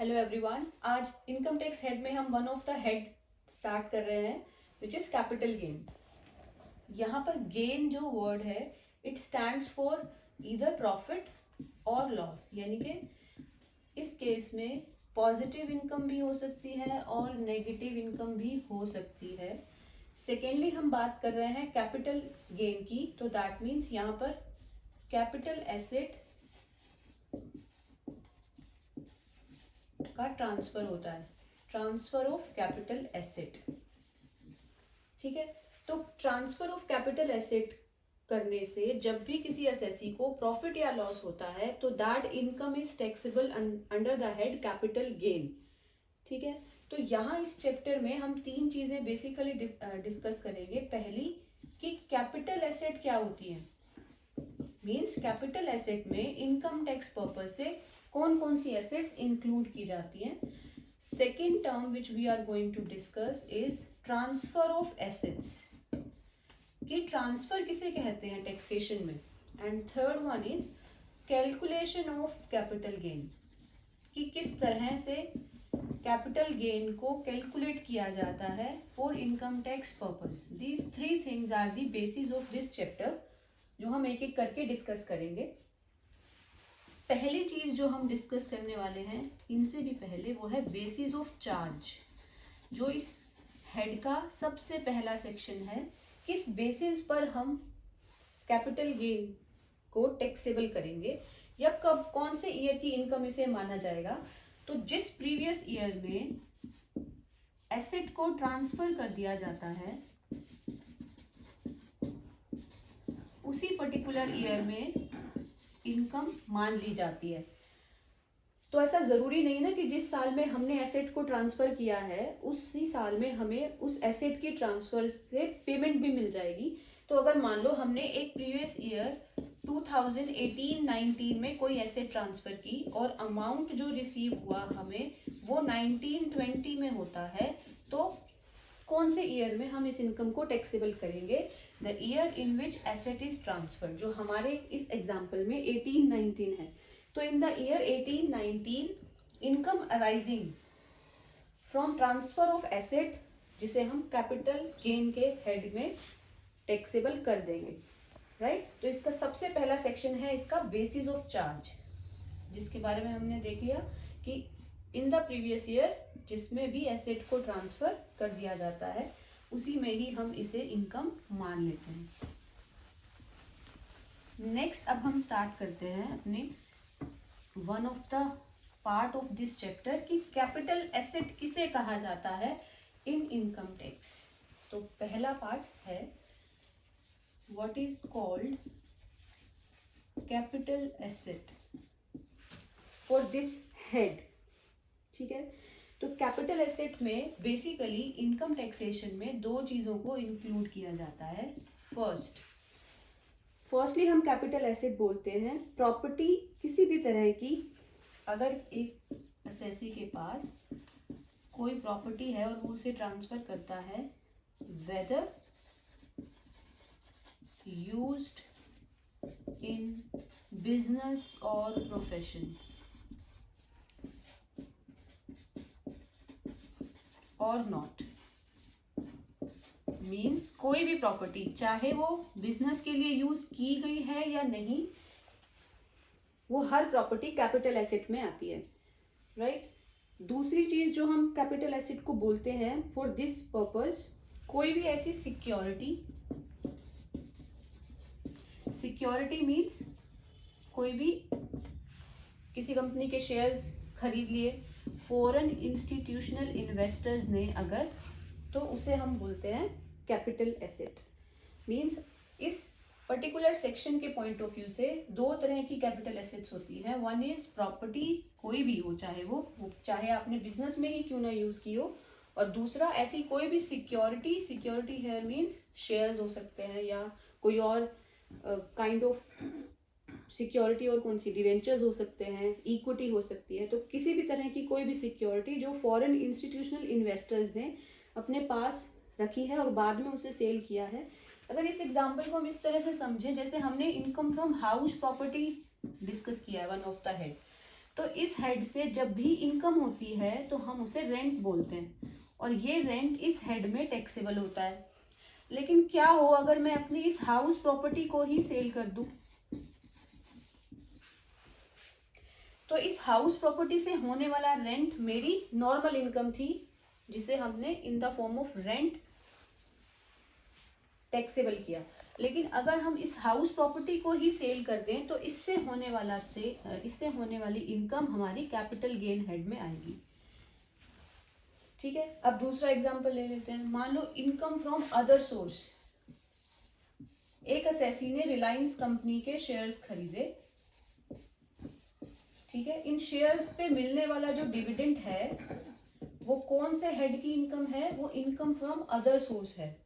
Hello everyone. आज income tax head में हम one of the head start कर रहे हैं विच इज कैपिटल गेन। यहाँ पर गेन जो वर्ड है it stands for either profit और लॉस, यानी कि इस केस में पॉजिटिव इनकम भी हो सकती है और नेगेटिव इनकम भी हो सकती है। सेकेंडली हम बात कर रहे हैं कैपिटल गेन की, तो दैट मीन्स यहाँ पर कैपिटल एसेट का ट्रांसफर होता है, ट्रांसफर ऑफ कैपिटल एसेट। ठीक है, तो ट्रांसफर ऑफ कैपिटल एसेट करने से जब भी किसी असेसी को प्रॉफिट या लॉस होता है तो that income is taxable under the head capital gain. ठीक है, तो यहाँ इस चैप्टर में हम तीन चीजें बेसिकली डिस्कस करेंगे। पहली कि कैपिटल एसेट क्या होती है, मीन्स कैपिटल एसेट में इनकम टैक्स पर्पज से कौन कौन सी एसेट्स इंक्लूड की जाती हैं। Second term which we are going to discuss is transfer of assets, कि ट्रांसफर किसे कहते हैं टैक्सेशन में। And third one is calculation of capital gain, कि किस तरह से कैपिटल गेन को कैलकुलेट किया जाता है for income tax purpose. These three things are the basis of this chapter, जो हम एक एक करके डिस्कस करेंगे। पहली चीज जो हम डिस्कस करने वाले हैं इनसे भी पहले, वो है बेसिस ऑफ चार्ज, जो इस हेड का सबसे पहला सेक्शन है। किस बेसिस पर हम कैपिटल गेन को टैक्सेबल करेंगे या कब, कौन से ईयर की इनकम इसे माना जाएगा। तो जिस प्रीवियस ईयर में एसेट को ट्रांसफर कर दिया जाता है उसी पर्टिकुलर ईयर में इनकम मान ली जाती है। तो ऐसा जरूरी नहीं ना कि जिस साल में हमने एसेट को ट्रांसफर किया है उसी साल में हमें उस एसेट की ट्रांसफर से पेमेंट भी मिल जाएगी। तो अगर मान लो हमने एक प्रीवियस ईयर 2018-19 में कोई एसेट ट्रांसफर की और अमाउंट जो रिसीव हुआ हमें वो 1920 में होता है, तो कौन से ईयर में हम इस इनकम को टैक्सेबल करेंगे? The year in which asset is transfer, जो हमारे इस एग्जाम्पल में 1819 है। तो in the year 1819 income arising from transfer of asset, जिसे हम कैपिटल गेन के हेड में टैक्सेबल कर देंगे, राइट। तो इसका सबसे पहला सेक्शन है इसका बेसिस ऑफ चार्ज, जिसके बारे में हमने देख लिया कि इन द प्रीवियस ईयर जिसमें भी एसेट को ट्रांसफर कर दिया जाता है उसी में ही हम इसे इनकम मान लेते हैं। नेक्स्ट अब हम स्टार्ट करते हैं अपने one of the part of this chapter कि कैपिटल एसेट किसे कहा जाता है इन इनकम टैक्स। तो पहला पार्ट है what is called capital asset for this head. ठीक है, तो कैपिटल एसेट में बेसिकली इनकम टैक्सेशन में दो चीजों को इंक्लूड किया जाता है। फर्स्टली हम कैपिटल एसेट बोलते हैं प्रॉपर्टी किसी भी तरह की, अगर एक असेसी के पास कोई प्रॉपर्टी है और वो उसे ट्रांसफर करता है, वेदर यूज्ड इन बिजनेस और प्रोफेशन और नॉट, मीन्स कोई भी प्रॉपर्टी चाहे वो बिजनेस के लिए यूज की गई है या नहीं, वो हर प्रॉपर्टी कैपिटल एसेट में आती है, राइट। दूसरी चीज जो हम कैपिटल एसेट को बोलते हैं फॉर दिस पर्पज, कोई भी ऐसी सिक्योरिटी मीन्स कोई भी किसी कंपनी के शेयर्स खरीद लिए फॉरेन इंस्टीट्यूशनल इन्वेस्टर्स ने अगर, तो उसे हम बोलते हैं कैपिटल एसेट। मींस इस पर्टिकुलर सेक्शन के पॉइंट ऑफ व्यू से दो तरह की कैपिटल एसेट्स होती हैं। वन इज प्रॉपर्टी, कोई भी हो, चाहे वो चाहे आपने बिजनेस में ही क्यों ना यूज की हो, और दूसरा ऐसी कोई भी सिक्योरिटी हेयर मीन्स शेयर्स हो सकते हैं या कोई और काइंड ऑफ सिक्योरिटी, और कौन सी, डिवेंचर्स हो सकते हैं, इक्विटी हो सकती है। तो किसी भी तरह की कोई भी सिक्योरिटी जो फॉरेन इंस्टीट्यूशनल इन्वेस्टर्स ने अपने पास रखी है और बाद में उसे सेल किया है। अगर इस एग्जांपल को हम इस तरह से समझें जैसे हमने income from house property discuss किया है वन ऑफ द हेड, तो इस हेड से जब भी इनकम होती है तो हम उसे रेंट बोलते हैं, और ये रेंट इस हेड में टैक्सेबल होता है। लेकिन क्या हो अगर मैं अपनी इस हाउस प्रॉपर्टी को ही सेल कर दूं, तो इस हाउस प्रॉपर्टी से होने वाला रेंट मेरी नॉर्मल इनकम थी, जिसे हमने in the form of rent taxable किया। लेकिन अगर हम इस हाउस प्रॉपर्टी को ही सेल कर दें तो इससे होने वाली इनकम हमारी कैपिटल गेन हेड में आएगी। ठीक है, अब दूसरा एग्जांपल ले लेते हैं। मान low income from other source. एक असेसी ने रिलायंस कंपनी के शेयर्स खरीदे। ठीक है, इन शेयर्स पे मिलने वाला जो डिविडेंड है वो कौन से हेड की इनकम है? वो इनकम फ्रॉम अदर सोर्स है।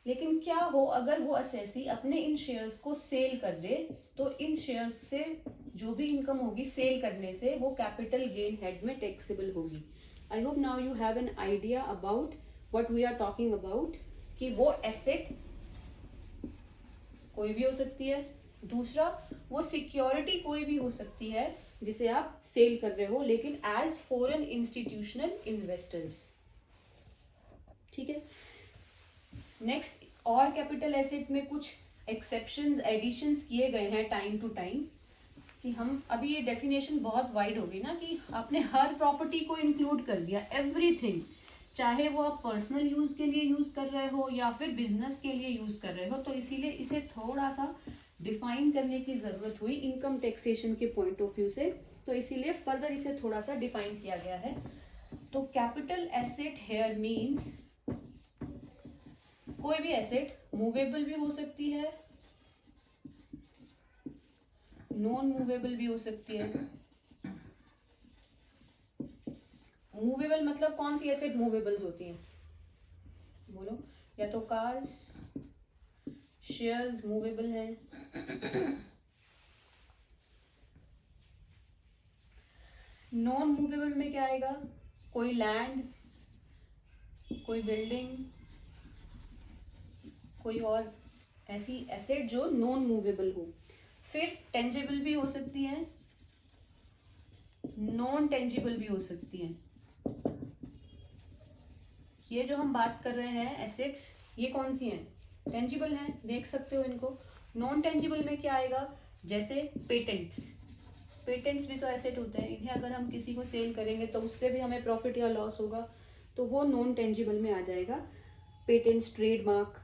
लेकिन क्या हो अगर वो असेसी अपने इन शेयर्स को सेल कर दे, तो इन शेयर्स से जो भी इनकम होगी सेल करने से वो कैपिटल गेन हेड में टैक्सेबल होगी। I hope now you have an idea about what we are talking about, कि वो एसेट कोई भी हो सकती है। दूसरा, वो सिक्योरिटी कोई भी हो सकती है जिसे आप सेल कर रहे हो, लेकिन एज फॉरेन इंस्टीट्यूशनल इन्वेस्टर्स। ठीक है, नेक्स्ट, और कैपिटल एसेट में कुछ एक्सेप्शंस एडिशंस किए गए हैं टाइम टू टाइम, कि हम अभी ये डेफिनेशन बहुत वाइड हो गई ना, कि आपने हर प्रॉपर्टी को इंक्लूड कर दिया, एवरीथिंग, चाहे वो आप पर्सनल यूज के लिए यूज कर रहे हो या फिर बिजनेस के लिए यूज कर रहे हो। तो इसीलिए इसे थोड़ा सा डिफाइन करने की जरूरत हुई इनकम टैक्सेशन के पॉइंट ऑफ व्यू से, तो इसीलिए फर्दर इसे थोड़ा सा डिफाइन किया गया है। तो कैपिटल एसेट हेयर मीन्स कोई भी एसेट, मूवेबल भी हो सकती है, नॉन मूवेबल भी हो सकती है। मूवेबल मतलब कौन सी एसेट मूवेबल्स होती हैं? बोलो, या तो कार्स, शेयर्स मूवेबल हैं, नॉन मूवेबल में क्या आएगा? कोई लैंड, कोई बिल्डिंग, कोई और ऐसी एसेट जो नॉन मूवेबल हो। फिर टेंजिबल भी हो सकती है, नॉन टेंजिबल भी हो सकती है। ये जो हम बात कर रहे हैं एसेट्स, ये कौन सी हैं? टेंजिबल हैं, देख सकते हो इनको। नॉन टेंजिबल में क्या आएगा? जैसे पेटेंट्स, पेटेंट्स भी तो एसेट होते हैं, इन्हें अगर हम किसी को सेल करेंगे तो उससे भी हमें प्रॉफिट या लॉस होगा, तो वो नॉन टेंजिबल में आ जाएगा। Patents, trademark.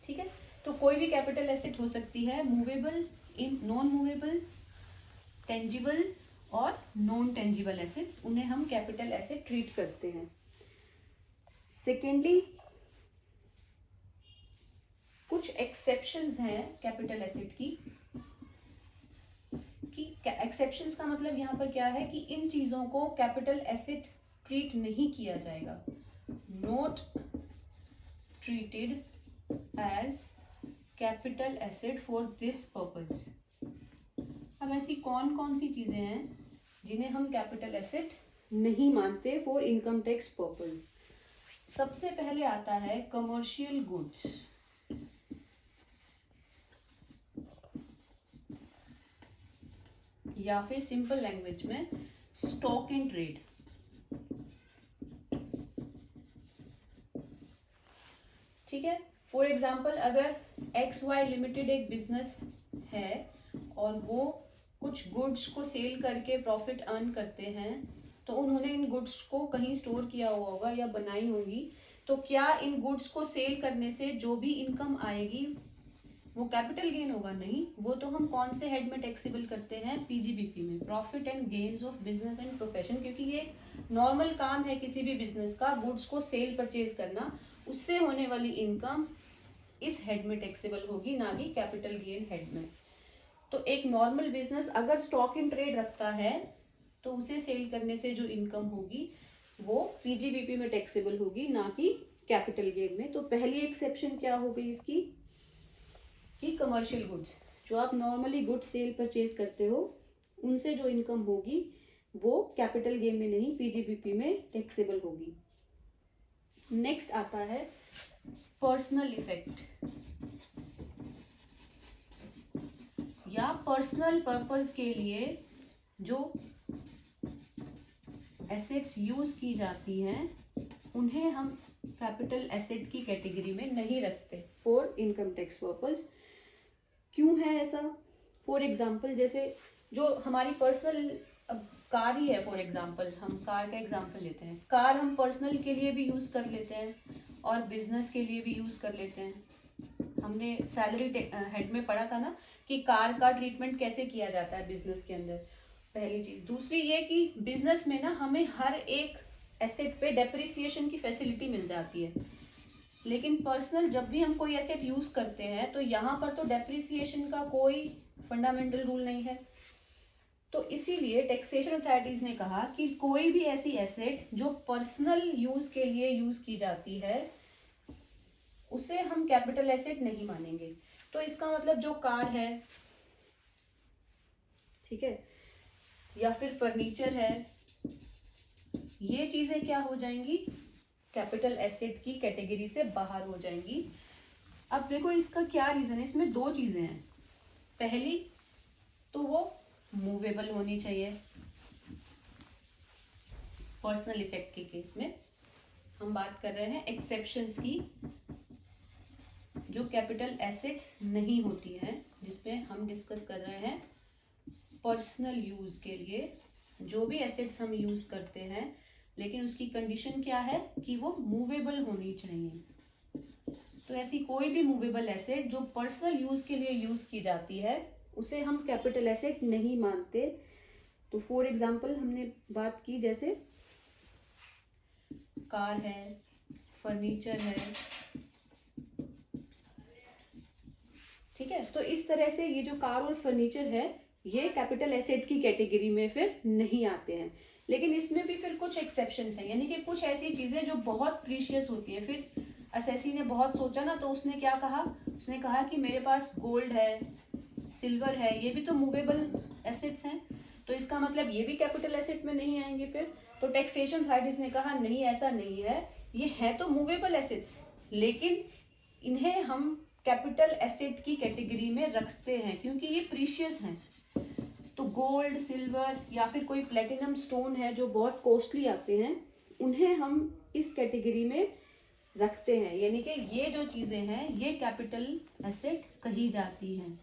ठीक है, तो कोई भी कैपिटल एसेट हो सकती है, movable, in non movable, tangible और नॉन टेंजिबल एसेट्स, उन्हें हम कैपिटल एसेट ट्रीट करते हैं। सेकेंडली, कुछ एक्सेप्शंस हैं कैपिटल एसेट की, कि एक्सेप्शंस का मतलब यहां पर क्या है कि इन चीजों को कैपिटल एसेट ट्रीट नहीं किया जाएगा, not treated as capital asset for this purpose. अब ऐसी कौन कौन सी चीजें हैं जिन्हें हम कैपिटल एसेट नहीं मानते फॉर इनकम टैक्स पर्पस? सबसे पहले आता है कमर्शियल गुड्स, या फिर सिंपल लैंग्वेज में स्टॉक इन ट्रेड। ठीक है, फॉर एग्जाम्पल अगर XY लिमिटेड एक बिजनेस है और वो कुछ गुड्स को सेल करके प्रॉफिट अर्न करते हैं, तो उन्होंने इन गुड्स को कहीं स्टोर किया हुआ होगा या बनाई होंगी, तो क्या इन गुड्स को सेल करने से जो भी इनकम आएगी वो कैपिटल गेन होगा? नहीं, वो तो हम कौन से हेड में टैक्सेबल करते हैं? PGBP में, profit and gains of business and profession, क्योंकि ये नॉर्मल काम है किसी भी बिजनेस का, गुड्स को सेल परचेज करना, उससे होने वाली इनकम इस हेड में टैक्सेबल होगी, ना कि कैपिटल गेन हेड में। तो एक नॉर्मल बिजनेस अगर स्टॉक इन ट्रेड रखता है तो उसे सेल करने से जो इनकम होगी वो PGBP में टैक्सेबल होगी, ना कि कैपिटल गेन में। तो पहली एक्सेप्शन क्या हो गई इसकी, कि कमर्शियल गुड्स, जो आप नॉर्मली गुड्स सेल परचेज करते हो, उनसे जो इनकम होगी वो कैपिटल गेन में नहीं, PGBP में टैक्सेबल होगी। नेक्स्ट आता है पर्सनल इफेक्ट, या पर्सनल पर्पस के लिए जो एसेट्स यूज की जाती हैं उन्हें हम कैपिटल एसेट की कैटेगरी में नहीं रखते फॉर इनकम टैक्स पर्पस। क्यों है ऐसा? फॉर एग्जाम्पल, जैसे जो हमारी पर्सनल, अब कार ही है फॉर एग्जाम्पल, हम कार का एग्जाम्पल लेते हैं। कार हम पर्सनल के लिए भी यूज कर लेते हैं और बिजनेस के लिए भी यूज कर लेते हैं। हमने सैलरी हेड में पढ़ा था ना कि कार का ट्रीटमेंट कैसे किया जाता है बिजनेस के अंदर, पहली चीज। दूसरी ये कि बिजनेस में ना हमें हर एक एसेट पे डेप्रिसिएशन की फैसिलिटी मिल जाती है, लेकिन पर्सनल जब भी हम कोई एसेट यूज करते हैं तो यहाँ पर तो डेप्रिसिएशन का कोई फंडामेंटल रूल नहीं है। तो इसीलिए टैक्सेशन अथॉरिटीज ने कहा कि कोई भी ऐसी एसेट जो पर्सनल यूज के लिए यूज की जाती है उसे हम कैपिटल एसेट नहीं मानेंगे। तो इसका मतलब जो कार है, ठीक है, या फिर फर्नीचर है, ये चीजें क्या हो जाएंगी? कैपिटल एसेट की कैटेगरी से बाहर हो जाएंगी। अब देखो इसका क्या रीजन है। इसमें दो चीजें हैं। पहली तो वो मूवेबल होनी चाहिए। पर्सनल इफेक्ट के केस में हम बात कर रहे हैं एक्सेप्शंस की, जो कैपिटल एसेट्स नहीं होती हैं, जिसमें हम डिस्कस कर रहे हैं पर्सनल यूज के लिए जो भी एसेट्स हम यूज करते हैं, लेकिन उसकी कंडीशन क्या है कि वो मूवेबल होनी चाहिए। तो ऐसी कोई भी मूवेबल एसेट जो पर्सनल यूज के लिए यूज की जाती है उसे हम कैपिटल एसेट नहीं मानते। तो फॉर एग्जांपल हमने बात की, जैसे कार है, फर्नीचर है, ठीक है। तो इस तरह से ये जो कार और फर्नीचर है ये कैपिटल एसेट की कैटेगरी में फिर नहीं आते हैं। लेकिन इसमें भी फिर कुछ एक्सेप्शंस हैं, यानी कि कुछ ऐसी चीजें जो बहुत प्रीशियस होती हैं। फिर असेसी ने बहुत सोचा ना, तो उसने क्या कहा? उसने कहा कि मेरे पास गोल्ड है, सिल्वर है, ये भी तो मूवेबल एसेट्स हैं, तो इसका मतलब ये भी कैपिटल एसेट में नहीं आएंगे। फिर तो टैक्सेशन अथॉरिटीज ने कहा नहीं, ऐसा नहीं है, ये है तो मूवेबल एसेट्स, लेकिन इन्हें हम कैपिटल एसेट की कैटेगरी में रखते हैं क्योंकि ये प्रीशियस हैं। तो गोल्ड, सिल्वर या फिर कोई प्लेटिनम स्टोन है जो बहुत कॉस्टली आते हैं, उन्हें हम इस कैटेगरी में रखते हैं, यानी कि ये जो चीजें हैं ये कैपिटल एसेट कही जाती हैं।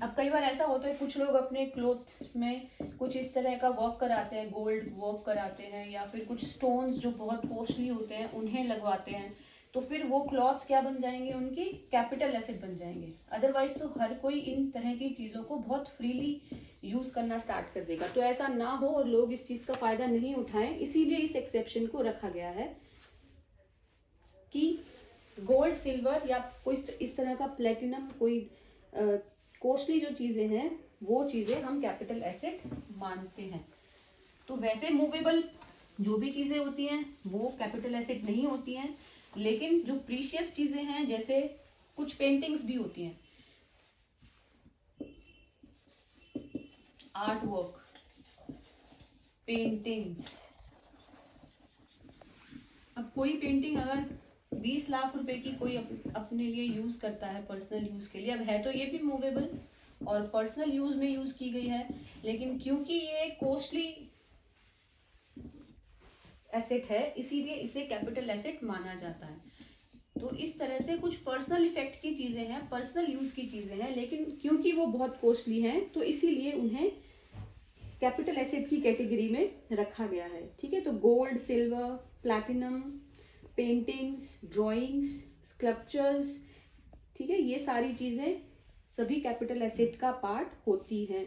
अब कई बार ऐसा होता है, कुछ लोग अपने क्लोथ में कुछ इस तरह का वर्क कराते हैं, गोल्ड वर्क कराते हैं, या फिर कुछ स्टोन्स जो बहुत कॉस्टली होते हैं उन्हें लगवाते हैं, तो फिर वो क्लॉथ्स क्या बन जाएंगे? उनकी कैपिटल एसेट बन जाएंगे। अदरवाइज तो हर कोई इन तरह की चीजों को बहुत फ्रीली यूज करना स्टार्ट कर देगा। तो ऐसा ना हो और लोग इस चीज का फायदा नहीं उठाएं, इसीलिए इस एक्सेप्शन को रखा गया है कि गोल्ड, सिल्वर या कोई इस तरह का प्लेटिनम, कोई कॉस्टली जो चीजें हैं वो चीजें हम कैपिटल एसेट मानते हैं। तो वैसे मूवेबल जो भी चीजें होती हैं वो कैपिटल एसेट नहीं होती हैं, लेकिन जो प्रीशियस चीजें हैं, जैसे कुछ पेंटिंग्स भी होती हैं, आर्ट वर्क, पेंटिंग्स। अब कोई पेंटिंग अगर 20 लाख रुपए की कोई अपने लिए यूज करता है पर्सनल यूज के लिए, अब है तो ये भी मूवेबल और पर्सनल यूज में यूज की गई है, लेकिन क्योंकि ये कॉस्टली एसेट है इसीलिए इसे कैपिटल एसेट माना जाता है। तो इस तरह से कुछ पर्सनल इफेक्ट की चीजें हैं, पर्सनल यूज की चीजें हैं, लेकिन क्योंकि वो बहुत कॉस्टली हैं तो इसीलिए उन्हें कैपिटल एसेट की कैटेगरी में रखा गया है। ठीक है, तो gold, silver, platinum, paintings, drawings, sculptures, ठीक है, ये सारी चीजें सभी कैपिटल एसेट का पार्ट होती हैं।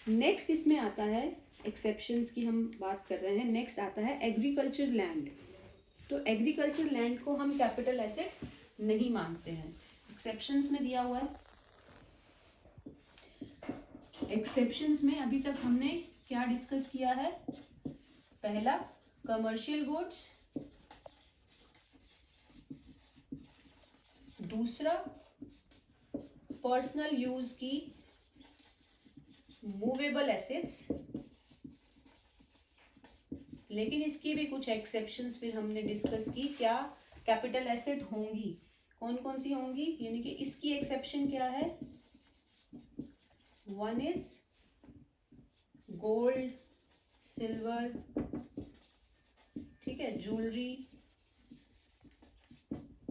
नेक्स्ट इसमें आता है, एक्सेप्शंस की हम बात कर रहे हैं, नेक्स्ट आता है एग्रीकल्चर लैंड। तो एग्रीकल्चर लैंड को हम कैपिटल एसेट नहीं मानते हैं, एक्सेप्शंस में दिया हुआ है। एक्सेप्शंस में अभी तक हमने क्या डिस्कस किया है? पहला कमर्शियल गुड्स, दूसरा पर्सनल यूज की मूवेबल एसेट्स, लेकिन इसकी भी कुछ एक्सेप्शंस फिर हमने डिस्कस की, क्या कैपिटल एसेट होंगी, कौन कौन सी होंगी, यानी कि इसकी एक्सेप्शन क्या है? वन इज गोल्ड, सिल्वर, ठीक है, ज्वेलरी,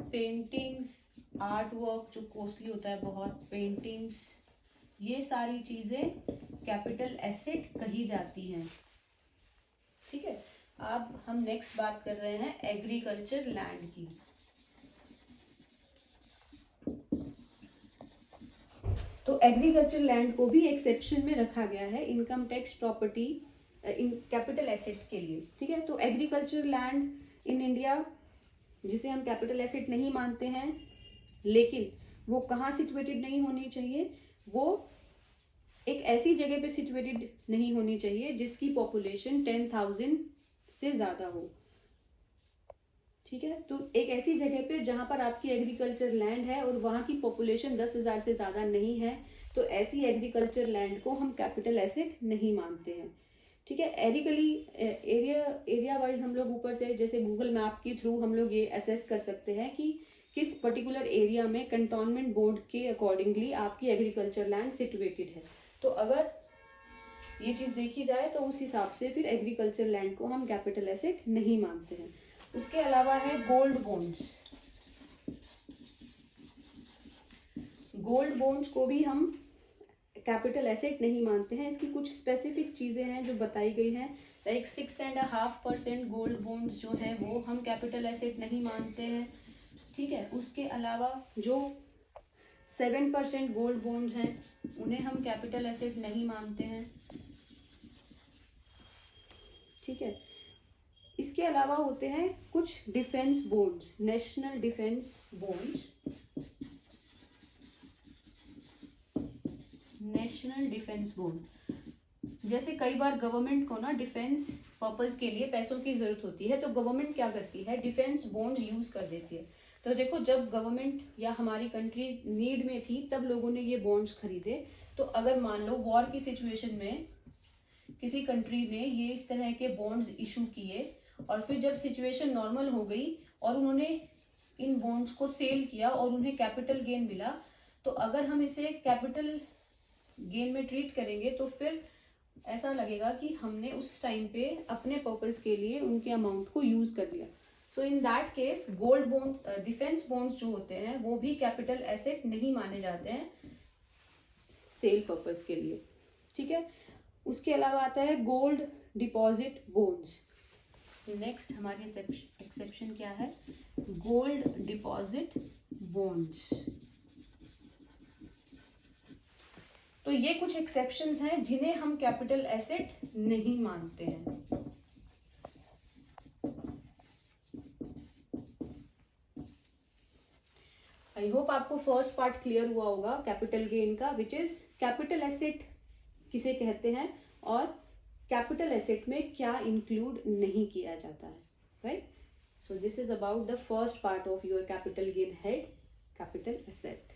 पेंटिंग्स, आर्ट वर्क जो कॉस्टली होता है बहुत, पेंटिंग्स, ये सारी चीजें कैपिटल एसेट कही जाती हैं। ठीक है, अब हम नेक्स्ट बात कर रहे हैं एग्रीकल्चर लैंड की। तो एग्रीकल्चर लैंड को भी एक्सेप्शन में रखा गया है income tax property in capital asset के लिए। ठीक है, तो एग्रीकल्चर लैंड इन इंडिया जिसे हम कैपिटल एसेट नहीं मानते हैं, लेकिन वो कहाँ सिचुएटेड नहीं होनी चाहिए, वो एक ऐसी जगह पे सिचुएटेड नहीं होनी चाहिए जिसकी पॉपुलेशन 10,000 से ज्यादा हो। ठीक है, तो एक ऐसी जगह पे जहां पर आपकी एग्रीकल्चर लैंड है और वहां की पॉपुलेशन 10,000 से ज्यादा नहीं है, तो ऐसी एग्रीकल्चर लैंड को हम कैपिटल एसेट नहीं मानते हैं। ठीक है, एरिया वाइज हम लोग ऊपर से जैसे गूगल मैप के थ्रू हम लोग ये असेस कर सकते हैं कि किस पर्टिकुलर एरिया में कंटोनमेंट बोर्ड के अकॉर्डिंगली आपकी एग्रीकल्चर लैंड सिचुएटेड है। तो अगर ये चीज देखी जाए तो उस हिसाब से फिर एग्रीकल्चर लैंड को हम कैपिटल एसेट नहीं मानते हैं। उसके अलावा है गोल्ड बॉन्ड्स। गोल्ड बॉन्ड्स को भी हम कैपिटल एसेट नहीं मानते हैं। इसकी कुछ स्पेसिफिक चीजें हैं जो बताई गई हैं, लाइक 6.5% गोल्ड बॉन्ड्स जो है वो हम कैपिटल एसेट नहीं मानते हैं। ठीक है, उसके अलावा जो 7% गोल्ड बॉन्ड्स हैं उन्हें हम कैपिटल एसेट नहीं मानते हैं। ठीक है, इसके अलावा होते हैं कुछ defence bonds, national defence bonds, national defence bond. जैसे कई बार गवर्नमेंट को ना डिफेंस पर्पस के लिए पैसों की जरूरत होती है, तो गवर्नमेंट क्या करती है, डिफेंस बॉन्ड्स यूज कर देती है। तो देखो, जब गवर्नमेंट या हमारी कंट्री नीड में थी तब लोगों ने ये बॉन्ड्स खरीदे। तो अगर मान लो वॉर की सिचुएशन में किसी कंट्री ने ये इस तरह के बॉन्ड्स इशू किए और फिर जब सिचुएशन नॉर्मल हो गई और उन्होंने इन बॉन्ड्स को सेल किया और उन्हें कैपिटल गेन मिला, तो अगर हम इसे कैपिटल गेन में ट्रीट करेंगे तो फिर ऐसा लगेगा कि हमने उस टाइम पे अपने पर्पस के लिए उनके अमाउंट को यूज कर लिया। So in that case gold bond, defence bonds जो होते हैं वो भी कैपिटल एसेट नहीं माने जाते हैं सेल पर्पस के लिए। ठीक है, उसके अलावा आता है गोल्ड डिपॉजिट बॉन्ड्स। नेक्स्ट हमारी एक्सेप्शन क्या है, गोल्ड डिपॉजिट बॉन्ड्स। तो ये कुछ एक्सेप्शंस हैं जिन्हें हम कैपिटल एसेट नहीं मानते हैं। आई होप आपको फर्स्ट पार्ट क्लियर हुआ होगा कैपिटल गेन का, विच इज कैपिटल एसेट किसे कहते हैं और कैपिटल एसेट में क्या इंक्लूड नहीं किया जाता है, right. So this is about the first part of your capital gain head, capital asset.